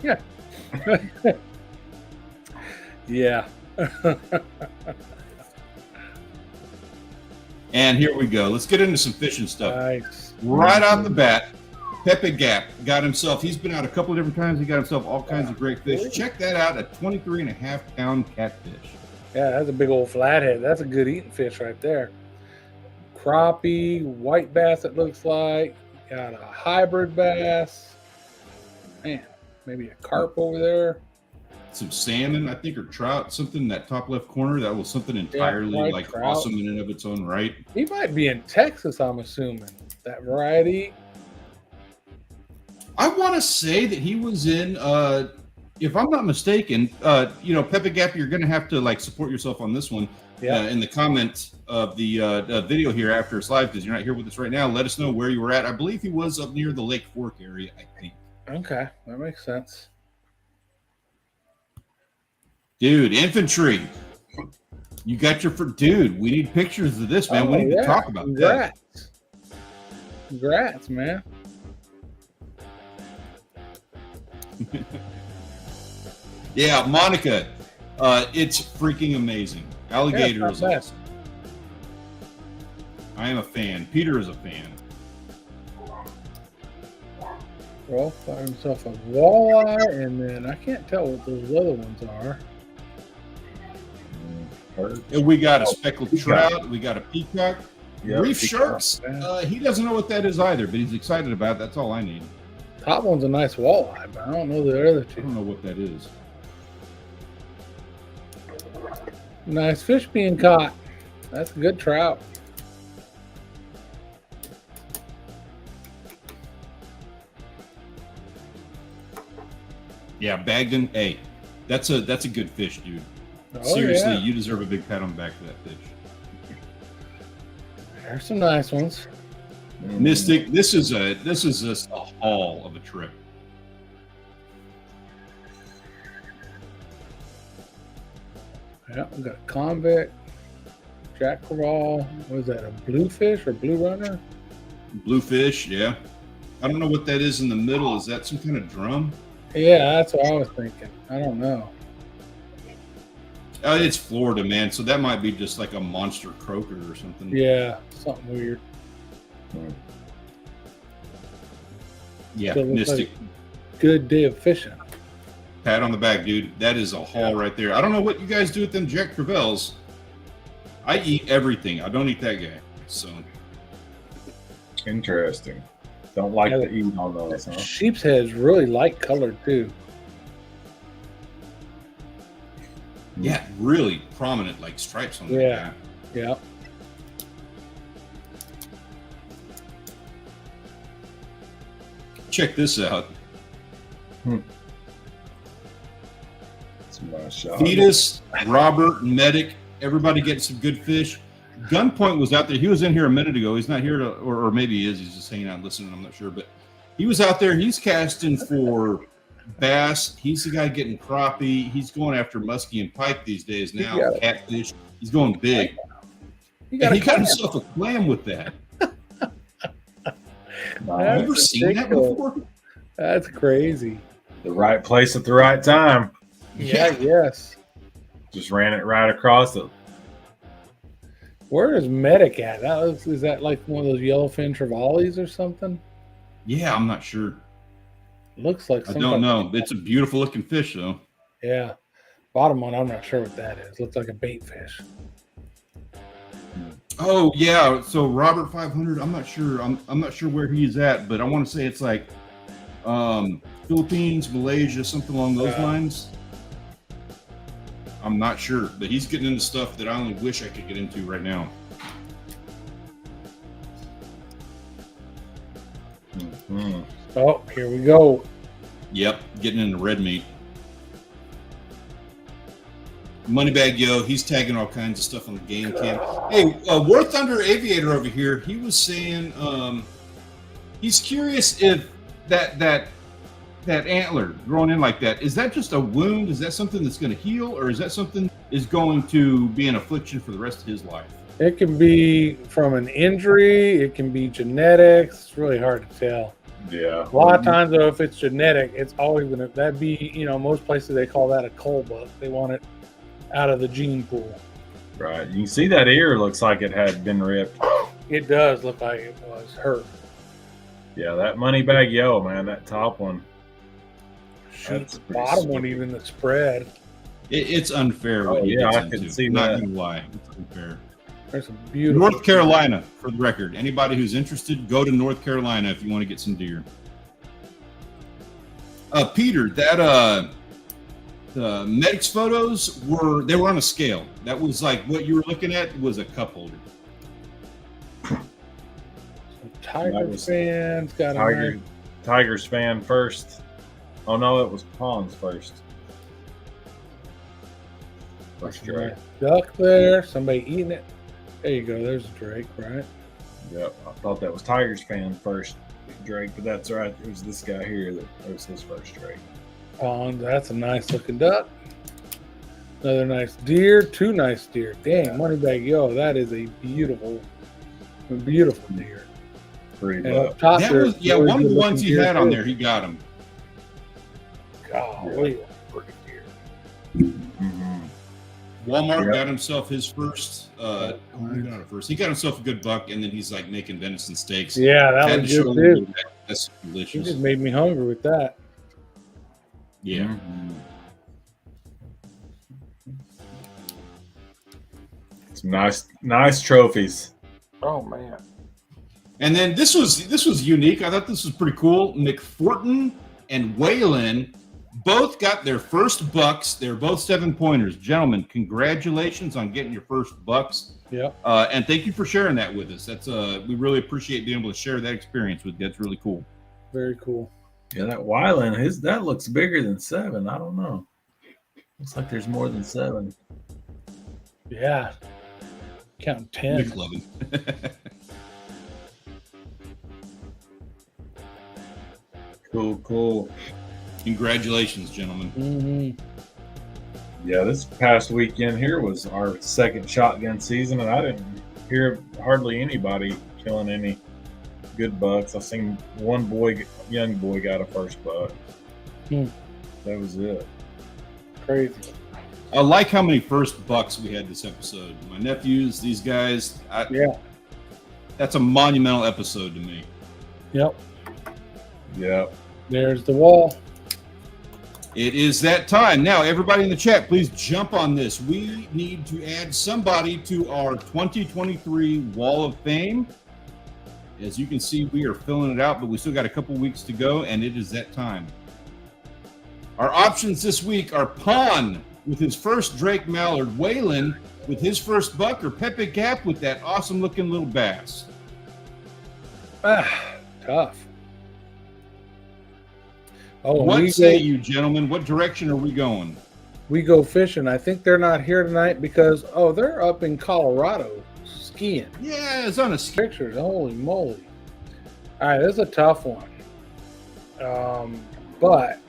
Yeah. Yeah. And here we go. Let's get into some fishing stuff. Nice. Right off the bat, Pepe Gap got himself, he's been out a couple of different times. He got himself all kinds of great fish. Check that out, a 23.5-pound catfish. Yeah, that's a big old flathead. That's a good eating fish right there. Crappie, white bass, it looks like. Got a hybrid bass. Man, maybe a carp over there. Some salmon, I think, or trout, something in that top left corner. That was something entirely like trout. awesome in and of its own right. He might be in Texas, I'm assuming. That variety. I want to say that he was in, if I'm not mistaken, Pepe Gap, you're going to have to like support yourself on this one. Yeah. In the comments of the video here after it's live, because you're not here with us right now. Let us know where you were at. I believe he was up near the Lake Fork area, I think. Okay, that makes sense. Dude, infantry. You got your dude. We need pictures of this, man. We need to talk about that. Congrats, man. Yeah, Monica. It's freaking amazing. Alligator is awesome. I am a fan. Peter is a fan. Rolf got himself a walleye, and then I can't tell what those other ones are. And we got a speckled trout. We got a peacock. Yep, Reef sharks. He doesn't know what that is either, but he's excited about it. That's all I need. Top one's a nice walleye, but I don't know the other I two. don't know what that is. Nice fish being caught. That's a good trout. Yeah, Bagden. Hey, that's a good fish, dude. Oh, Seriously, yeah. you deserve a big pat on the back for that fish. There's some nice ones. Mystic, this is just a haul of a trip. Yeah, we got a convict, jack crevalle. What is that? A bluefish or blue runner? Bluefish, yeah. I don't know what that is in the middle. Is that some kind of drum? Yeah, that's what I was thinking. I don't know. It's Florida, man. So that might be just like a monster croaker or something. Yeah, something weird. Yeah, So it looks Mystic. like good day of fishing. Pat on the back, dude. That is a haul right there. I don't know what you guys do with them Jack Crevalles. I eat everything. I don't eat that guy. So Interesting. Don't like to eat on those, huh? Sheep's head is really light colored too. yeah, really prominent like stripes on that Yeah. guy. Yeah. Check this out. Some nice shot. Fetus, Robert, Medic, everybody getting some good fish. Gunpoint was out there. He was in here a minute ago. He's not here to, or maybe he is. He's just hanging out and listening. I'm not sure, but he was out there. He's casting for bass. He's the guy getting crappie. He's going after muskie and pike these days now. Catfish. He's going big. You And got he got himself a clam with that. Have you ever seen that before? That's crazy. The right place at the right time. Yeah, yes. Just ran it right across it. Where is Medic at? Is that like one of those yellowfin trevallies or something? Yeah, I'm not sure. Looks like I some don't type of- know. It's a beautiful looking fish, though. Yeah. Bottom one, I'm not sure what that is. Looks like a bait fish. Oh yeah, so Robert 500. I'm not sure. I'm not sure where he's at, but I want to say it's like Philippines, Malaysia, something along those lines. I'm not sure, but he's getting into stuff that I only wish I could get into right now. Mm-hmm. Oh, here we go. Yep, getting into red meat. Moneybag Yo, he's tagging all kinds of stuff on the game cam. Hey, War Thunder Aviator over here, he was saying he's curious if that antler growing in like that, is that just a wound? Is that something that's going to heal, or is that something is going to be an affliction for the rest of his life? It can be from an injury. It can be genetics. It's really hard to tell. Yeah. A lot of times, though, if it's genetic, it's always going to, that'd be, most places they call that a cull buck. They want it out of the gene pool. Right. You can see that ear looks like it had been ripped. It does look like it was hurt. Yeah, that money bag yellow, man, that top one. Shoot, That's the pretty bottom one, sweet. even the spread. It's unfair Oh, what he yeah, gets I into. can see I'm not that. gonna lie, it's unfair. There's some beautiful. North Carolina, for the record. Anybody who's interested, go to North Carolina if you want to get some deer. Peter, that the medics photos were on a scale. That was like what you were looking at was a cup holder. Tiger That was fans got a Tigers fan first. Oh no, it was Pawns first. First Drake. duck there. Somebody eating it. There you go. There's a Drake, right? Yep, I thought that was Tigers fan first Drake, but that's right. It was this guy here that was his first Drake. Pond. That's a nice looking duck. Another nice deer. Two nice deer. Dang, Moneybag Yo. That is a beautiful deer. Pretty And buck. up top That there, was one of the ones he had on there. He got him. Golly, pretty deer. Mhm. Walmart Yep. got himself his first. Not a first. He got himself a good buck, and then he's like making venison steaks. Yeah, that Had was to show good him too. that's You delicious. just made me hungry with that. Yeah. Mhm. Some nice trophies. Oh man. And then this was unique. I thought this was pretty cool. McFortin and Waylon both got their first bucks. They're both 7-pointers. Gentlemen, congratulations on getting your first bucks. Yep. And thank you for sharing that with us. That's we really appreciate being able to share that experience with you. That's really cool. Very cool. Yeah, that Wyland, that looks bigger than 7. I don't know. Looks like there's more than 7. Yeah. Count 10. McLovin. Cool. Congratulations, gentlemen. Mm-hmm. Yeah, this past weekend here was our second shotgun season, and I didn't hear hardly anybody killing any good bucks. I seen one young boy got a first buck. That was it. Crazy. I like how many first bucks we had this episode. My nephews, these guys. Yeah. That's a monumental episode to me. Yep. Yeah. There's the wall. It is that time. Now, everybody in the chat, please jump on this. We need to add somebody to our 2023 Wall of Fame. As you can see, we are filling it out, but we still got a couple weeks to go, and it is that time. Our options this week are Pon with his first Drake Mallard, Waylon with his first buck, or Pepe Gap with that awesome-looking little bass. Tough. Oh, What say you, gentlemen? What direction are we going? We go fishing. I think they're not here tonight because, they're up in Colorado skiing. Yeah, it's on a ski. Pictures. Holy moly. All right, this is a tough one. But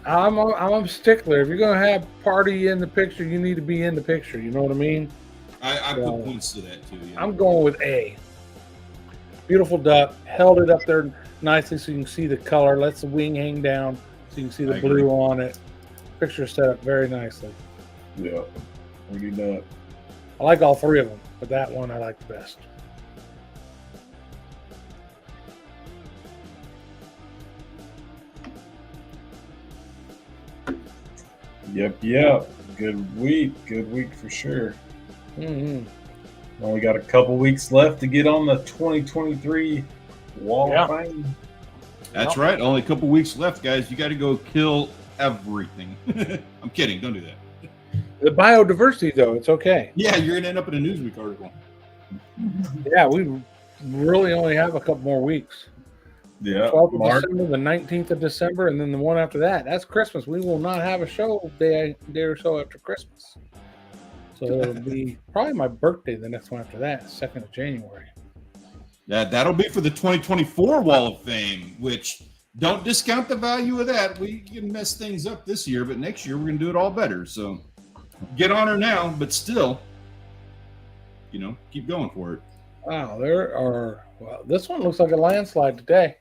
I'm a stickler. If you're going to have party in the picture, you need to be in the picture. You know what I mean? I put points to that, too. Yeah. I'm going with A. Beautiful duck. Held it up there nicely so you can see the color. Lets the wing hang down so you can see the blue on it. Picture set up very nicely. Yeah. Pretty duck. I like all three of them, but that one I like the best. Yep. Good week for sure. Mm-hmm. Only got a couple weeks left to get on the 2023 Wall of Fame. That's right. Only a couple weeks left, guys. You got to go kill everything. I'm kidding. Don't do that. The biodiversity, though, it's okay. Yeah, you're going to end up in a Newsweek article. Yeah, we really only have a couple more weeks. Yeah. 12th of Mark. December, the 19th of December, and then the one after that. That's Christmas. We will not have a show day or so after Christmas. So it'll be probably my birthday the next one after that, 2nd of January. That'll be for the 2024 Wall of Fame, which don't discount the value of that. We can mess things up this year, but next year we're going to do it all better. So get on her now, but still, keep going for it. Wow, this one looks like a landslide today.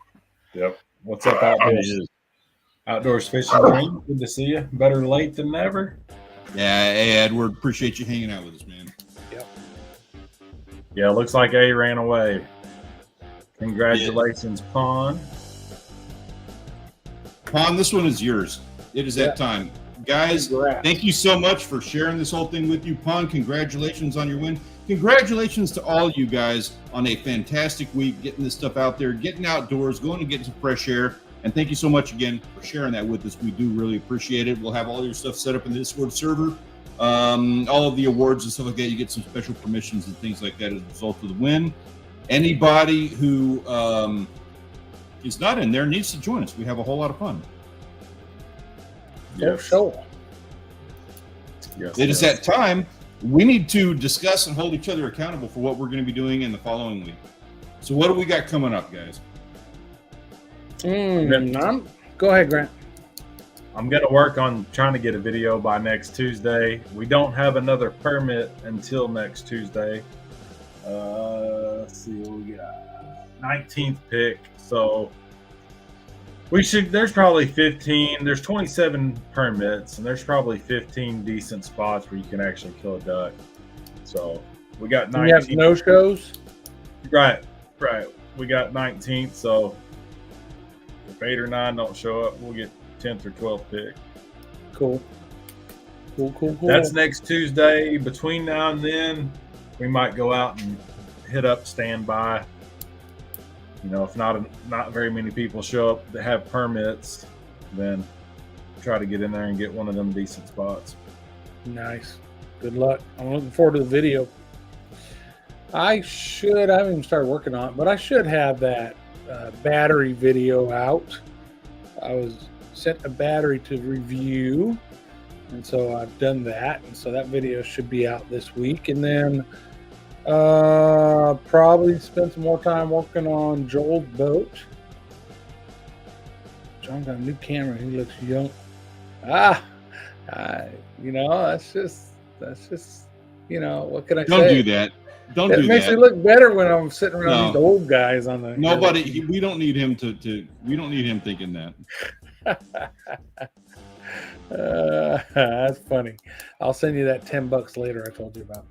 Yep. What's up, Outdoors? Outdoors Fishing Dream. Good to see you. Better late than never. Yeah, hey, Edward, appreciate you hanging out with us, man. Yep. Yeah, looks like A ran away. Congratulations, Pawn. Pon, this one is yours. It is that time. Guys, Congrats. thank you so much for sharing this whole thing with you. Pon, congratulations on your win. Congratulations to all you guys on a fantastic week, getting this stuff out there, getting outdoors, going to get some fresh air. And thank you so much again for sharing that with us. We do really appreciate it. We'll have all your stuff set up in the Discord server. All of the awards and stuff like that. You get some special permissions and things like that as a result of the win. Anybody who is not in there needs to join us. We have a whole lot of fun. Yes. Sure. Yes, It is that time. We need to discuss and hold each other accountable for what we're going to be doing in the following week. So what do we got coming up, guys? Go ahead, Grant. I'm going to work on trying to get a video by next Tuesday. We don't have another permit until next Tuesday. Let's see what we got. 19th pick. So there's probably 15. There's 27 permits, and there's probably 15 decent spots where you can actually kill a duck. So we got 19. You have no shows? Right. We got 19th. So if 8 or 9 don't show up, we'll get 10th or 12th pick. Cool. That's next Tuesday. Between now and then, we might go out and hit up standby. You know, if not very many people show up that have permits, then try to get in there and get one of them decent spots. Nice. Good luck. I'm looking forward to the video. I haven't even started working on it, but I should have that battery video out. I was sent a battery to review, and so I've done that, and so that video should be out this week. And then probably spend some more time working on Joel's boat. John got a new camera. He looks young. You know, that's just you know, what can I say? Don't do that. Don't do that. It makes me look better when I'm sitting around these old guys on the. Nobody. We don't need him to. We don't need him thinking that. That's funny. I'll send you that $10 later. I told you about.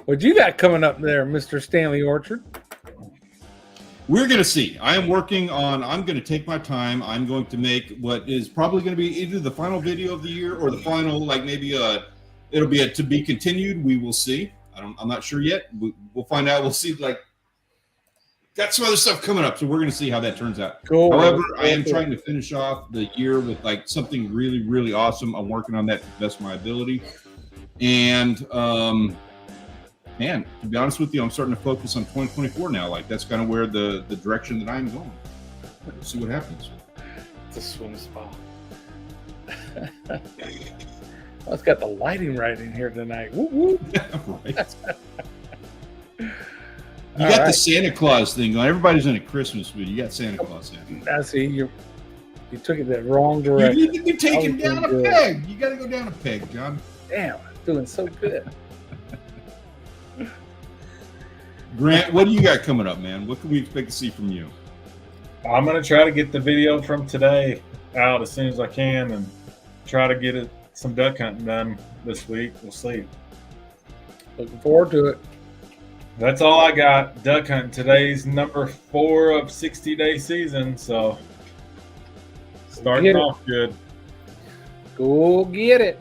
What you got coming up there, Mr. Stanley Orchard? We're going to see. I'm going to take my time. I'm going to make what is probably going to be either the final video of the year or the final, like maybe it'll be a to be continued. We will see. I'm not sure yet. We'll find out. We'll see. Like, got some other stuff coming up, so we're going to see how that turns out. Cool. However, I am trying to finish off the year with like something really, really awesome. I'm working on that to the best of my ability. And man, to be honest with you, I'm starting to focus on 2024 now. Like, that's kind of where the direction that I'm going. We'll see what happens. It's a swim spa. Oh, it's got the lighting right in here tonight. Woo woo. Right. You got the Santa Claus thing going. Everybody's in a Christmas mood. You got Santa Claus in. I see. You took it the wrong direction. You need to be taking down a peg. You got to go down a peg, John. Damn, I'm doing so good. Grant, what do you got coming up, man? What can we expect to see from you? I'm going to try to get the video from today out as soon as I can and try to get some duck hunting done this week. We'll see. Looking forward to it. That's all I got. Duck hunting. Today's number 4 of 60-day season, so starting off good. Go get it.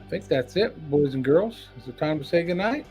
I think that's it, boys and girls. Is it time to say goodnight?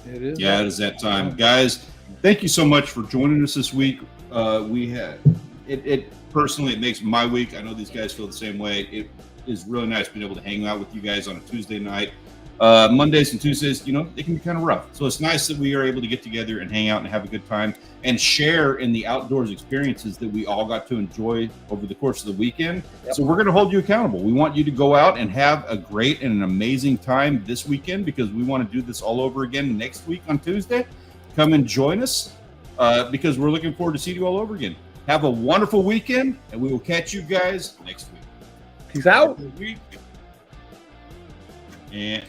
It is. Yeah, it is that time. Guys, thank you so much for joining us this week. We had it personally, it makes my week. I know these guys feel the same way. It is really nice being able to hang out with you guys on a Tuesday night. Mondays and Tuesdays, you know, it can be kind of rough. So it's nice that we are able to get together and hang out and have a good time and share in the outdoors experiences that we all got to enjoy over the course of the weekend. Yep. So we're going to hold you accountable. We want you to go out and have a great and an amazing time this weekend, because we want to do this all over again next week on Tuesday. Come and join us because we're looking forward to seeing you all over again. Have a wonderful weekend, and we will catch you guys next week. Peace out. And